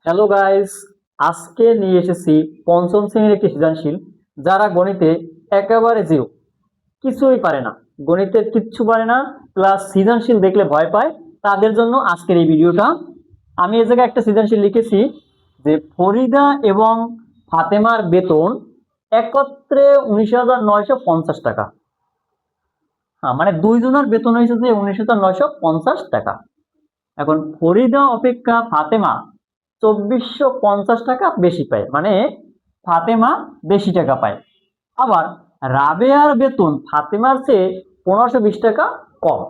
Hello guys, আজকে নিয়ে এসেছি পঞ্চম শ্রেণীর একটি সৃজনশীল। যারা গণিতে একেবারে জিরো, কিছুই পারে না, গণিতের কিচ্ছু পারে না, প্লাস সৃজনশীল দেখলে ভয় পায়, তাদের জন্য আজকের এই ভিডিওটা। আমি এই জায়গায় একটা সৃজনশীল লিখেছি যে ফরিদা এবং ফাতেমার বেতন একত্রে 19,950 টাকা। হ্যাঁ, মানে দুইজনের বেতন হয়েছে যে 19,950 টাকা। এখন ফরিদা অপেক্ষা ফাতেমা 2,450 টাকা বেশি পায়, মানে ফাতেমা বেশি টাকা পায়। আবার রাবেয়ার বেতন ফাতেমার চেয়ে 1,520 টাকা কম।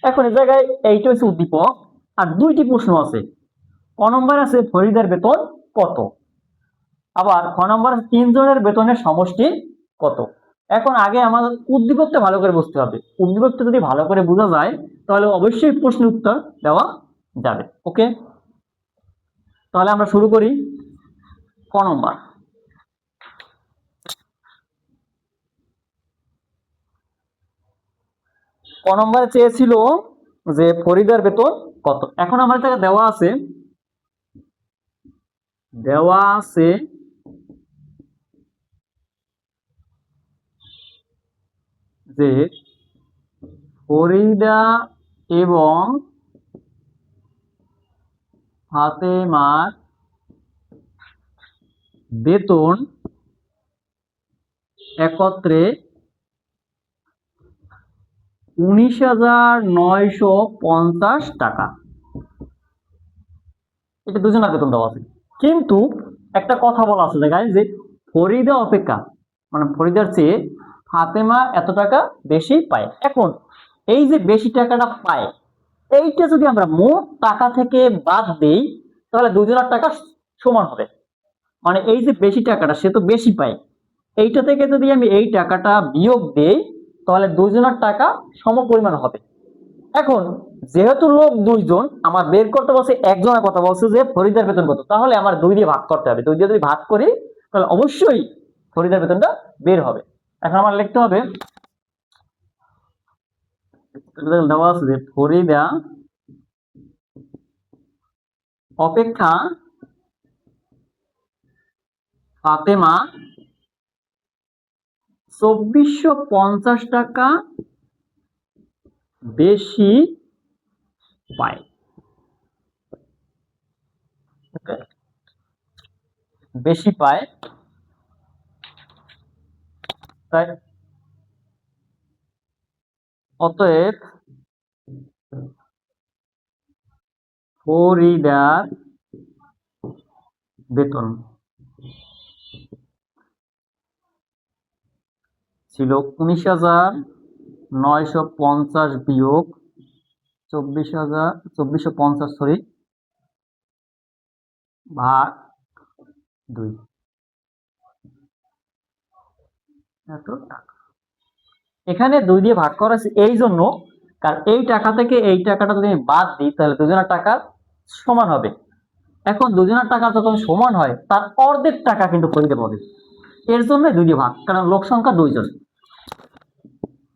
এখন এই জায়গায় এইটা হচ্ছে উদ্দীপক, আর দুইটি প্রশ্ন আছে। ক নম্বর আছে ফরিদার বেতন কত, আবার খ নম্বর আছে তিনজনের বেতনের সমষ্টি কত। এখন আগে আমাদের উদ্দীপকটা ভালো করে বুঝতে হবে। উদ্দীপকটা যদি ভালো করে বোঝা যায় তাহলে অবশ্যই প্রশ্নের উত্তর দেওয়া যাবে। ওকে, তাহলে আমরা শুরু করি। ক নম্বর, ক নম্বরে চেয়েছিল যে ফরিদার বেতন কত। এখন আমার কাছে দেওয়া আছে যে ফরিদা এবং ফাতেমার বেতন একত্রে 19,950 টাকা। এটা দুজনের বেতন দেওয়া আছে, কিন্তু একটা কথা বলা আছে জায়গায় যে ফরিদা অপেক্ষা, মানে ফরিদার চেয়ে ফাতেমা এত টাকা বেশি পায়। এখন এই যে বেশি টাকাটা পায়, এইটা যদি আমরা মোট টাকা থেকে বাদ দেই তাহলে দুজনের টাকা সমান হবে। মানে এই যে বেশি টাকাটা সে তো বেশি পায়, এইটা থেকে যদি আমি এই টাকাটা বিয়োগ দেই তাহলে দুজনের টাকা সম পরিমাণ হবে। এখন যেহেতু লোক দুইজন, আমার বের করতে বলছে, একজনের কথা বলছে যে ফরিদার বেতন কত, তাহলে আমার 2 দিয়ে ভাগ করতে হবে। 2 দিয়ে যদি ভাগ করি তাহলে অবশ্যই ফরিদার বেতনটা বের হবে। এখন আমার লিখতে হবে, দেওয়া আছে যে ফরিদা অপেক্ষা ফাতেমা 2,450 টাকা বেশি পায়। বেশি পায়, তাই অতএব ফরিদার বেতন ছিল 19,950 বিয়োগ 24,50, সরি, ভাগ 2, এত টাকা। এখানে 2 দিয়ে ভাগ করা আছে এই জন্য, কারণ এই টাকা থেকে এই টাকাটা যদি আমি বাদ দিই তাহলে দুজনের টাকা সমান হবে। এখন দুজনের টাকা যখন সমান হয় তার অর্ধেক টাকা কিন্তু ফরিদা পাবে, এর জন্য 2 দিয়ে ভাগ, কারণ লোক সংখ্যা 2 জন।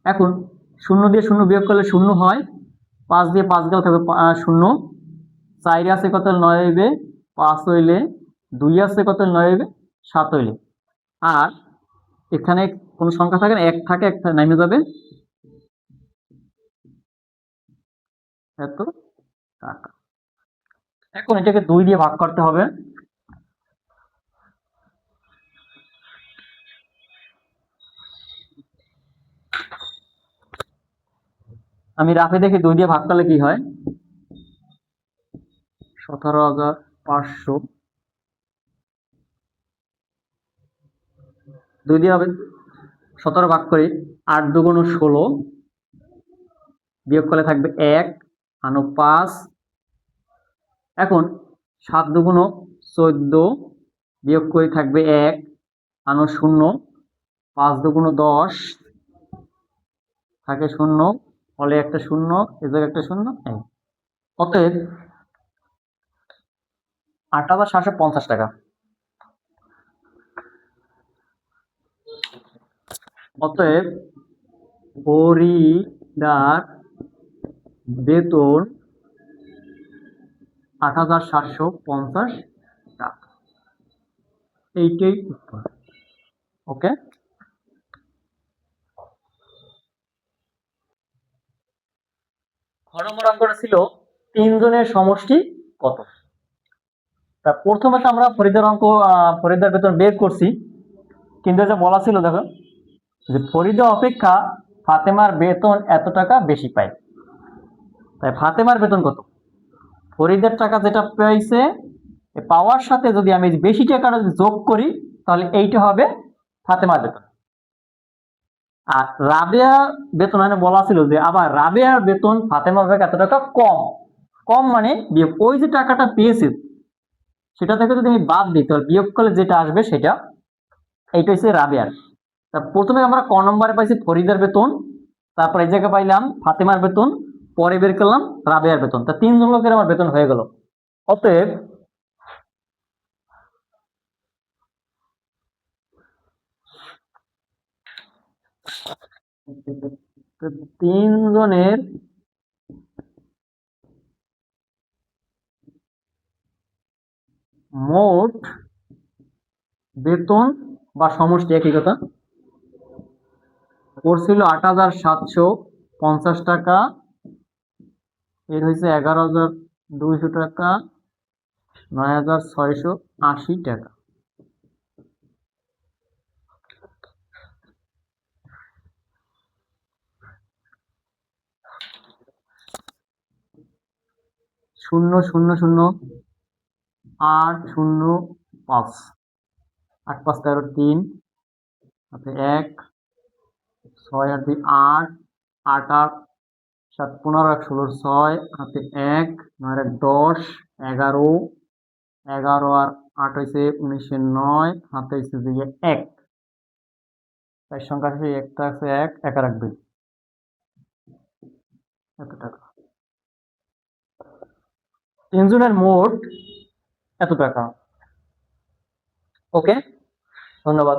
এখন 0 দিয়ে 0 বিয়োগ করলে 0 হয়, 5 দিয়ে 5 গেলে থাকবে 0, 4 আছে কত 9 হইবে, 5 হইলে 2 আছে কত 9 হইবে, 7 হইলে। আর এখানে কোন সংখ্যা থাকে না, 1 থাকে, 1 নামে যাবে, এত টাকা। এখন এটাকে 2 দিয়ে ভাগ করতে হবে। আমি রাফে দেখি 2 দিয়ে ভাগ করলে কি হয়, 17,500। 2 দিয়ে হবে 17 ভাগ করি, 8 দুগুণ 16, বিয়োগ করলে থাকবে 1, আনো 5। এখন 7 দুগুণ 14, বিয়োগ করে থাকবে 1, আনো 0, 5 দুগুণ 10, থাকে 0, ফলে একটা 0, এ জায়গায় একটা 0, 1। অতএব 8,750 টাকা। অতএব ফরিদার বেতন 8,750 এইটাই উত্তর। ওকে, খ নম্বর অঙ্কটা ছিল 3 জনের সমষ্টি কত। তা প্রথমে তো আমরা ফরিদের অঙ্ক ফরিদার বেতন বের করছি, কিন্তু যে বলা ছিল দেখো যে ফরিদা অপেক্ষা ফাতেমার বেতন এত টাকা বেশি পায়। তাই ফাতেমার বেতন কত? ফরিদের টাকা যেটা পাইছে পাওয়ার সাথে যদি আমি বেশি টাকাটা যদি যোগ করি তাহলে এইটা হবে ফাতেমার বেতন। আর রাবেয়া বেতন মানে বলা ছিল যে আবার রাবেয়ার বেতন ফাতেমার থেকে এত টাকা কম। কম মানে বিয়োগ, ওই যে টাকাটা পেয়েছে সেটা থেকে যদি আমি বাদ দিই তাহলে বিয়োগ করলে যেটা আসবে সেটা, এইটা হচ্ছে রাবেয়ার। তা প্রথমে আমরা ক নম্বরে পাইছি ফরিদার বেতন, তারপর এই জায়গায় পাইলাম ফাতেমার বেতন, পরে বের করলাম রাবেয়ার বেতন। তা 3 জন লোকের আমার বেতন হয়ে গেল। অতএব তিন জনের মোট বেতন বা সমষ্টি একই কথা পড়ছিল 8,750 টাকা, এর হয়েছে 11,200 টাকা, 9,680 টাকা। শূন্য শূন্য শূন্য 805, 8 5 13 3 হাতে 1, 6 আর 2 8, 8 8 7 15 1 16 6 হাতে 1, 9 আর 10, 11, 11 আর 8 হয়েছে 19 9 হাতে হয়েছে যে 1, তাই সংখ্যা শেষে একটা আছে 1, 1 আর 1 2, এত টাকা। তিনজনের মোট এত টাকা। ওকে, ধন্যবাদ।